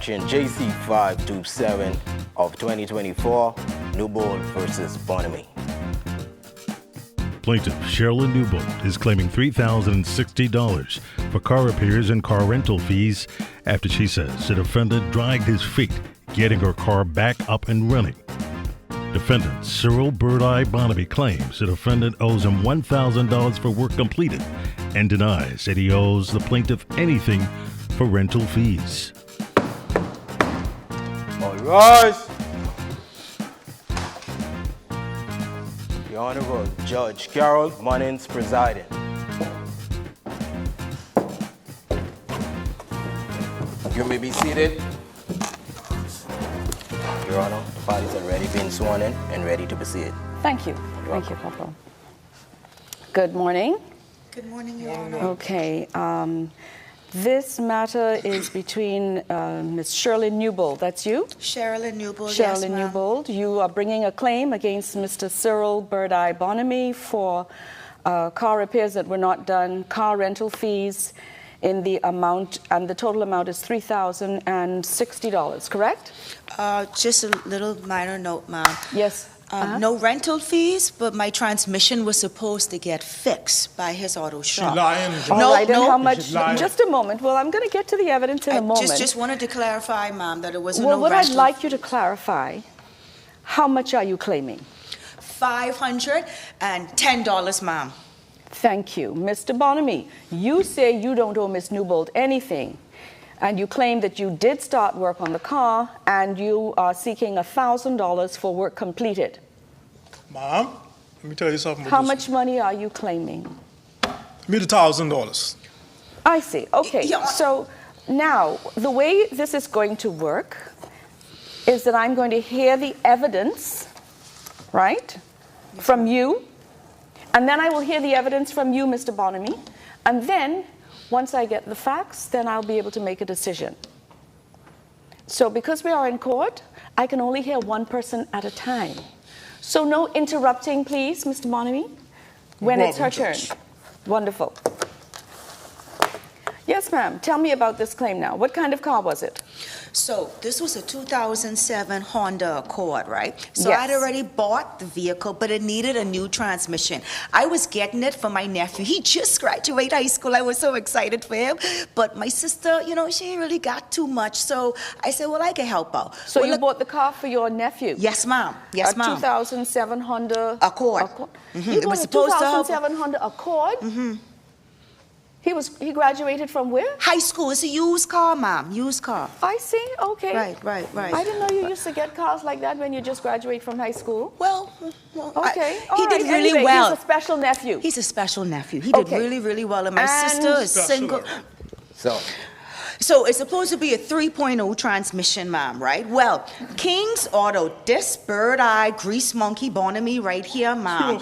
action JC527 of 2024, Newbold versus Bonamy. Plaintiff Sherilyn Newbold is claiming $3,060 for car repairs and car rental fees after she says the defendant dragged his feet getting her car back up and running. Defendant Cyril Bird-Eye Bonamy claims the defendant owes him $1,000 for work completed and denies that he owes the plaintiff anything for rental fees. All rise. The Honorable Judge Carol Munnins presiding. You may be seated. Your Honor, the parties are already been sworn in and ready to proceed. Thank you. Thank you, Corporal. Good morning. Good morning, Your Honor. Okay. This matter is between Ms. Sherilyn Newbold. That's you? Sherilyn Newbold, Sherilyn yes, ma'am. Newbold. You are bringing a claim against Mr. Cyril Bird-Eye Bonamy for car repairs that were not done, car rental fees in the amount, and the total amount is $3,060, correct? Just a little minor note, ma'am. Yes. No rental fees, but my transmission was supposed to get fixed by his auto shop. lying. All No, right, and no. how much? She's lying. Just a moment. Well, I'm going to get to the evidence in a moment. Just wanted to clarify, ma'am, that it wasn't Well, no what rental. I'd like you to clarify, how much are you claiming? $510, ma'am. Thank you. Mr. Bonamy, you say you don't owe Ms. Newbold anything, and you claim that you did start work on the car, and you are seeking $1,000 for work completed. Mom, let me tell you something. How much money are you claiming? Me $1,000. I see. Okay. Yeah. So now, the way this is going to work is that I'm going to hear the evidence, right, from you, and then I will hear the evidence from you, Mr. Bonamy, and then, once I get the facts, then I'll be able to make a decision. So because we are in court, I can only hear one person at a time. So no interrupting, please, Mr. Bonamy, when it's her turn. Wonderful. Yes, ma'am. Tell me about this claim now. What kind of car was it? So this was a 2007 Honda Accord, right? So Yes. I'd already bought the vehicle, but it needed a new transmission. I was getting it for my nephew. He just graduated high school. I was so excited for him. But my sister, she ain't really got too much. So I said, well, I can help out. So Well, you look- bought the car for your nephew? Yes, ma'am. Yes, A ma'am. 2007 Honda Accord. You It bought was a supposed to have- 2007 Honda Accord? He graduated from where? High school. It's a used car, ma'am. Used car. I see. Okay. Right. I didn't know you used to get cars like that when you just graduate from high school. Well, Okay. he All did right. really Anyway, well. He's a special nephew. He's a special nephew. He did Okay. really, really well. And my And- sister is Special. single. So, So it's supposed to be a 3.0 transmission, ma'am, right? Well, King's Auto, this bird-eye grease monkey Bonamy right here, ma'am.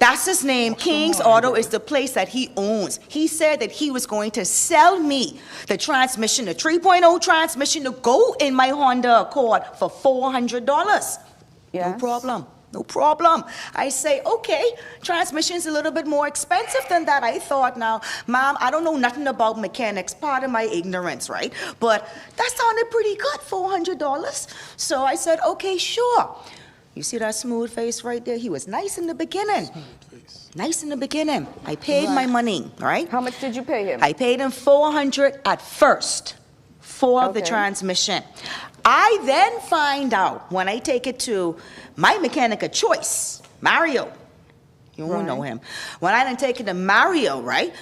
That's his name. King's Auto is the place that he owns. He said that he was going to sell me the transmission, the 3.0 transmission to go in my Honda Accord for $400. Yes. No problem. No problem. I say, okay, transmission's a little bit more expensive than that. I thought, now, ma'am, I don't know nothing about mechanics, part of my ignorance, right? But that sounded pretty good, $400. So I said, okay, sure. You see that smooth face right there? He was nice in the beginning. Nice in the beginning. I paid my money, right? How much did you pay him? I paid him $400 at first for the Okay. transmission. I then find out when I take it to my mechanic of choice, Mario. You won't know him. When I didn't take it to Mario, right?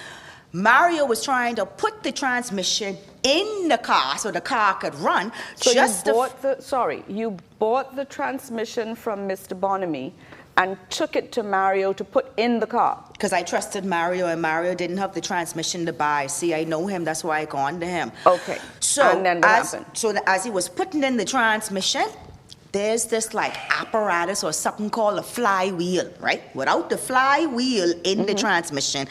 Mario was trying to put the transmission in the car so the car could run. So just you to bought the transmission from Mr. Bonamy and took it to Mario to put in the car. because I trusted Mario, and Mario didn't have the transmission to buy. See, I know him, that's why I gone to him. Okay. So And then what happened? So as he was putting in the transmission, there's this like apparatus or something called a flywheel, right? Without the flywheel in the transmission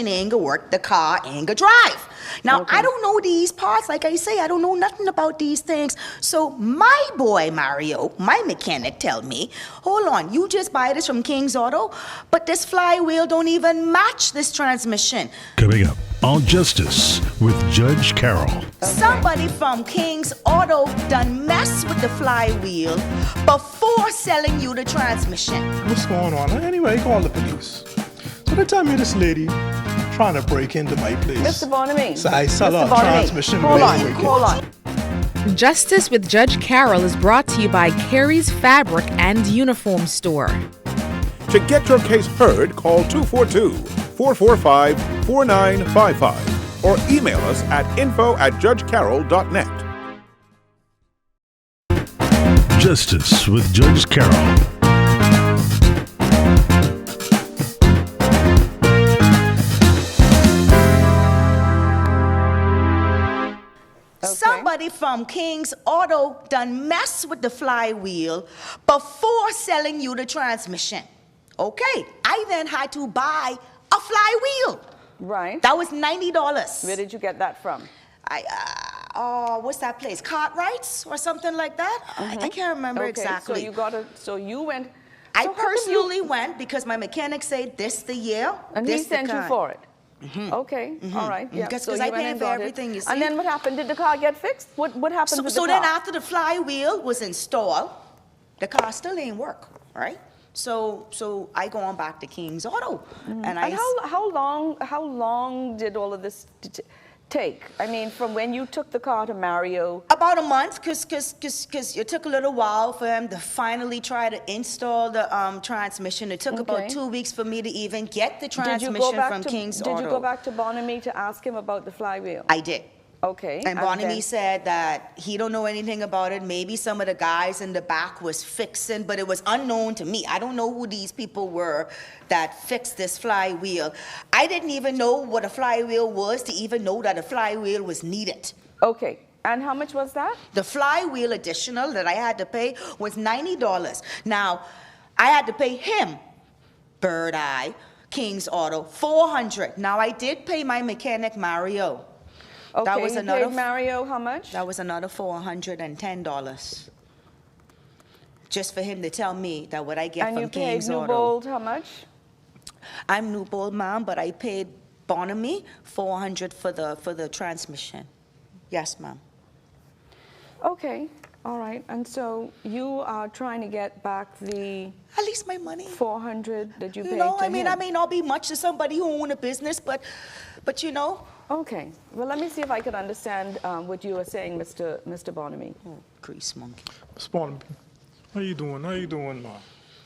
ain't gonna work, the car ain't gonna drive. Now, Okay. I don't know these parts, like I say, I don't know nothing about these things. So my boy Mario, my mechanic, tell me, hold on, you just buy this from King's Auto, but this flywheel don't even match this transmission. Coming up, on Justice with Judge Carol. Somebody from King's Auto done mess with the flywheel before selling you the transmission. What's going on? Anyway, call the police. So they tell me this lady trying to break into my place. Mr. Bonamy. So I sell Mr. her Bonamy, transmission. hold on. Justice with Judge Carol is brought to you by Carey's Fabric and Uniform Store. To get your case heard, call 242-445-4955 or email us at info@judgecarol.net. Justice with Judge Carol. Somebody from King's Auto done mess with the flywheel before selling you the transmission. Okay, I then had to buy a flywheel. Right. That was $90. Where did you get that from? What's that place? Cartwright's or something like that? I can't remember Okay, exactly. so you went. I so how come personally went because my mechanic said this the year. And this he sent the you kind. for it. Okay, all right. Yeah. Because so I you went paid and for got it. everything, you see. And then what happened? Did the car get fixed? What happened So, with the so car? then after the flywheel was installed, the car still ain't work, right? So I go on back to King's Auto, and I. And how long did all of this take? I mean, from when you took the car to Mario. About a month, cause it took a little while for him to finally try to install the transmission. It took about Okay. 2 weeks for me to even get the Did you transmission go back from to King's Auto. Did you go back to Bonamy to ask him about the flywheel? I did. Okay. And Bonamy then- said that he don't know anything about it. Maybe some of the guys in the back was fixing, but it was unknown to me. I don't know who these people were that fixed this flywheel. I didn't even know what a flywheel was to even know that a flywheel was needed. Okay. And how much was that? The flywheel additional that I had to pay was $90. Now, I had to pay him, Bird Eye, King's Auto, $400. Now, I did pay my mechanic, Mario. Okay. That was you another. paid Mario how much? That was another $410. Just for him to tell me that what I get And from you paid King's Auto. Newbold how much? I'm Newbold, ma'am, but I paid Bonamy $400 for the transmission. Yes, ma'am. Okay. All right. And so you are trying to get back the At least my money. $400 that you paid You know, to I mean, him. I may not be much to somebody who own a business, but you know. Okay. Well, let me see if I can understand what you were saying, Mr. Bonamy. Oh, grease monkey. Spawn, how you doing? How you doing, ma?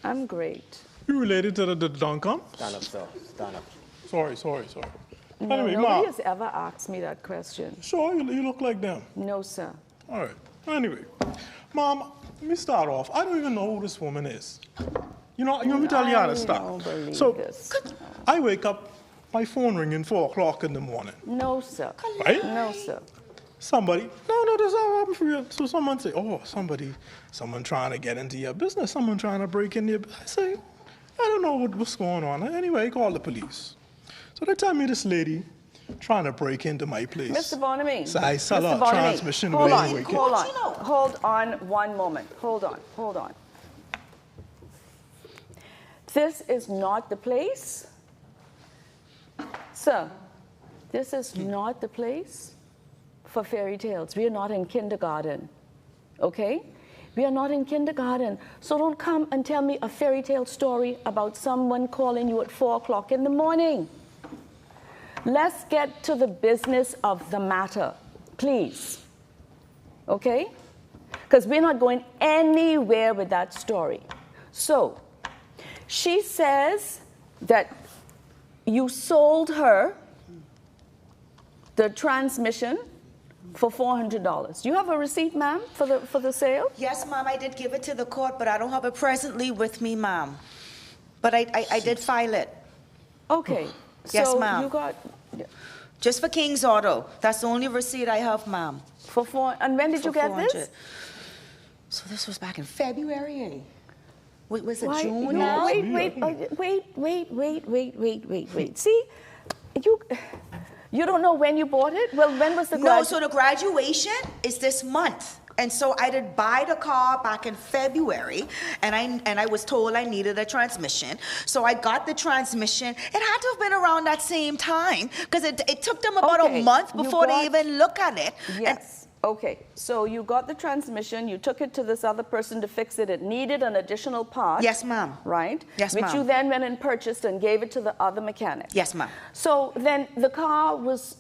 I'm great. You related to the Duncan? Stand up, sir. Stand up. Sorry. No, Anyway, nobody ma. has ever asked me that question. Sure, you look like them. No, sir. All right. Anyway, Mom, let me start off. I don't even know who this woman is. You know, let me tell you how to I start. don't believe So, this. I wake up, my phone ringing 4 o'clock in the morning, No, sir. right? No, sir. Somebody, no, this all happened for you. So someone say, oh, someone trying to get into your business, someone trying to break in your business. I say, I don't know what's going on. Anyway, call the police. So they tell me this lady trying to break into my place. Mr. Bonamy. So I sell Mr. her Bonamy, transmission hold way on, away. hold on one moment. Hold on. This is not the place. Sir, this is not the place for fairy tales. We are not in kindergarten, okay? We are not in kindergarten. So don't come and tell me a fairy tale story about someone calling you at 4 o'clock in the morning. Let's get to the business of the matter, please. Okay? Because we're not going anywhere with that story. So, she says that you sold her the transmission for $400. You have a receipt, ma'am, for the sale? Yes, ma'am, I did give it to the court, but I don't have it presently with me, ma'am. But I did file it. Okay. Yes, so ma'am. you got Just for King's Auto. That's the only receipt I have, ma'am. for four. And when did you get this? So this was back in February, eh? Wait, was it Why- June no, now? Wait. See, you don't know when you bought it? Well, when was the No, so the graduation is this month. And so I did buy the car back in February, and I was told I needed a transmission. So I got the transmission. It had to have been around that same time, because it took them about a month before they even look at it. Yes. Okay, so you got the transmission, you took it to this other person to fix it. It needed an additional part. Yes, ma'am. Right? Yes, ma'am. Which you then went and purchased and gave it to the other mechanic. Yes, ma'am. So then the car was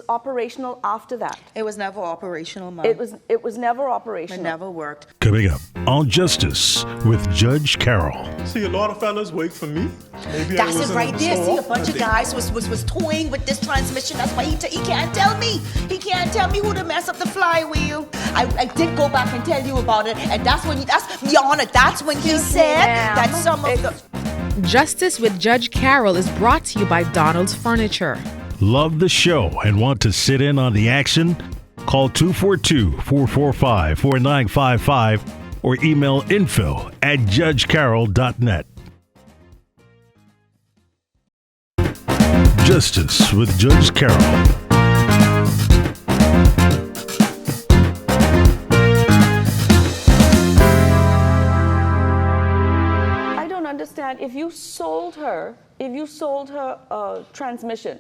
operational after that. It was never operational, ma'am. It was never operational. It never worked. Coming up on Justice with Judge Carroll. See, a lot of fellas wait for me. Maybe That's I was it right in the there. store. See, a bunch of guys was toying with this transmission. That's why he can't tell me. He can't tell me who to mess up the flywheel. I did go back and tell you about it, and that's when Your Honor, that's when he said that some of the... Justice with Judge Carroll is brought to you by Donald's Furniture. Love the show and want to sit in on the action? Call 242-445-4955 or email info@judgecarroll.net. Justice with Judge Carroll. I don't understand. If you sold her a transmission,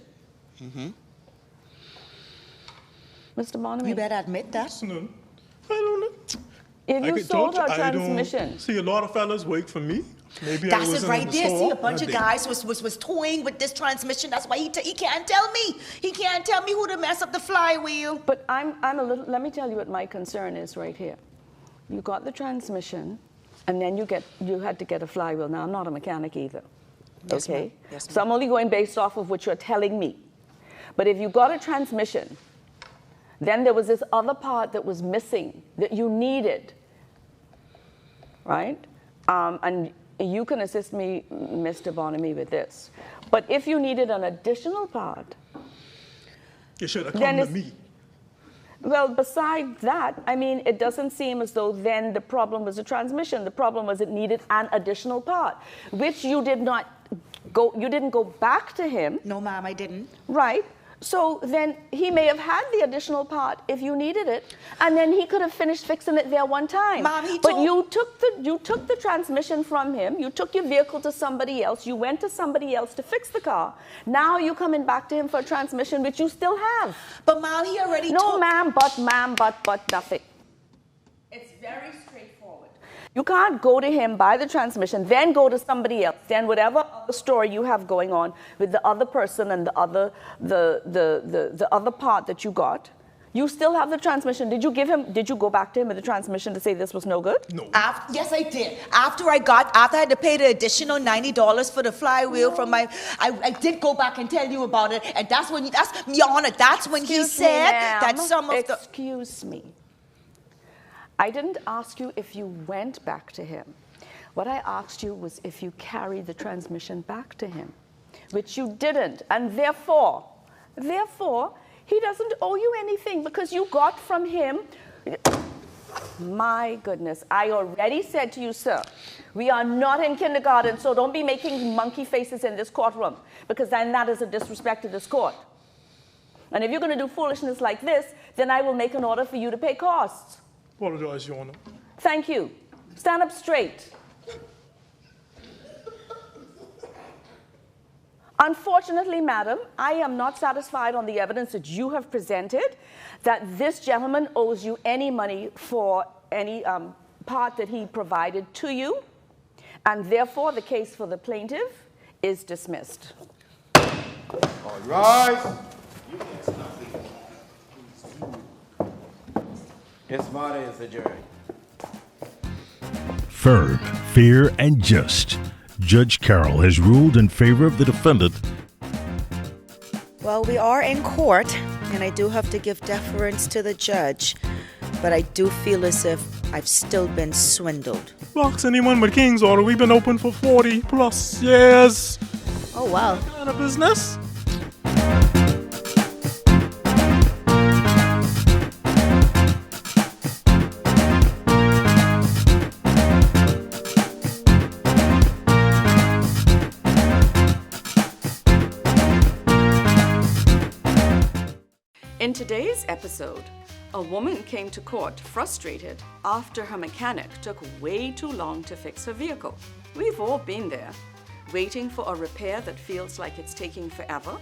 Mr. Bonham, You better admit that. No, I don't know. if you I sold her a I don't- transmission, See, a lot of fellas wait for me. Maybe I That's was it in right the there. store. See, a bunch of I guys was toying with this transmission. That's why he can't tell me. He can't tell me who to mess up the flywheel. but I'm a little. Let me tell you what my concern is right here. You got the transmission, and then you had to get a flywheel. Now I'm not a mechanic either. Yes, Okay. ma'am. Yes, So I'm only going based off of what you're telling me. But if you got a transmission, then there was this other part that was missing that you needed, right? And you can assist me, Mr. Bonamy, with this. But if you needed an additional part, You should have Then come to it's- me. well, beside that, I mean, it doesn't seem as though then the problem was the transmission. The problem was it needed an additional part, which you didn't go back to him, No, ma'am, I didn't. right? So then he may have had the additional part if you needed it, and then he could have finished fixing it there one time. Mom, he but told- you took the transmission from him. You took your vehicle to somebody else. You went to somebody else to fix the car. Now you're coming back to him for a transmission which you still have. But ma'am, he already No, told... ma'am, but nothing. It's very straightforward. You can't go to him, buy the transmission, then go to somebody else, then whatever other story you have going on with the other person and the other part that you got, you still have the transmission. Did you go back to him with the transmission to say this was no good? No. Yes, I did. After I had to pay the additional $90 for the flywheel from my... I did go back and tell you about it, and Your Honor, that's when he Excuse me, said ma'am. that some of the... Excuse me. I didn't ask you if you went back to him. What I asked you was if you carried the transmission back to him, which you didn't. And therefore, he doesn't owe you anything because you got from him. My goodness, I already said to you, sir, we are not in kindergarten, so don't be making monkey faces in this courtroom because then that is a disrespect to this court. And if you're going to do foolishness like this, then I will make an order for you to pay costs. Apologize, Your Honor. Thank you. Stand up straight. Unfortunately, madam, I am not satisfied on the evidence that you have presented that this gentleman owes you any money for any part that he provided to you, and therefore the case for the plaintiff is dismissed. All rise. This matter is adjourned. Firm, fair, and just. Judge Carroll has ruled in favor of the defendant. Well, we are in court, and I do have to give deference to the judge, but I do feel as if I've still been swindled. Box anyone with King's order. We've been open for 40 plus years. Oh, wow. Kind of business. In today's episode, A woman came to court frustrated after her mechanic took way too long to fix her vehicle. We've all been there, waiting for a repair that feels like it's taking forever,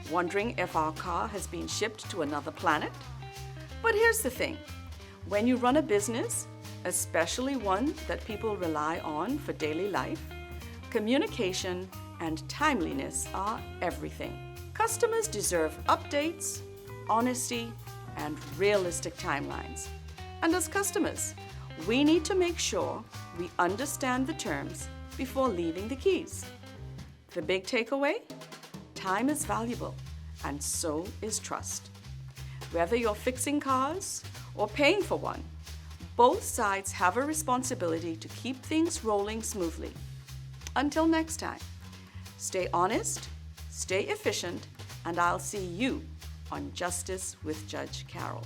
wondering if our car has been shipped to another planet. But here's the thing. When you run a business, especially one that people rely on for daily life, communication and timeliness are everything. Customers deserve updates, honesty, and realistic timelines. And as customers, we need to make sure we understand the terms before leaving the keys. The big takeaway? Time is valuable, and so is trust. Whether you're fixing cars or paying for one, both sides have a responsibility to keep things rolling smoothly. Until next time, stay honest, stay efficient, and I'll see you on Justice with Judge Carroll.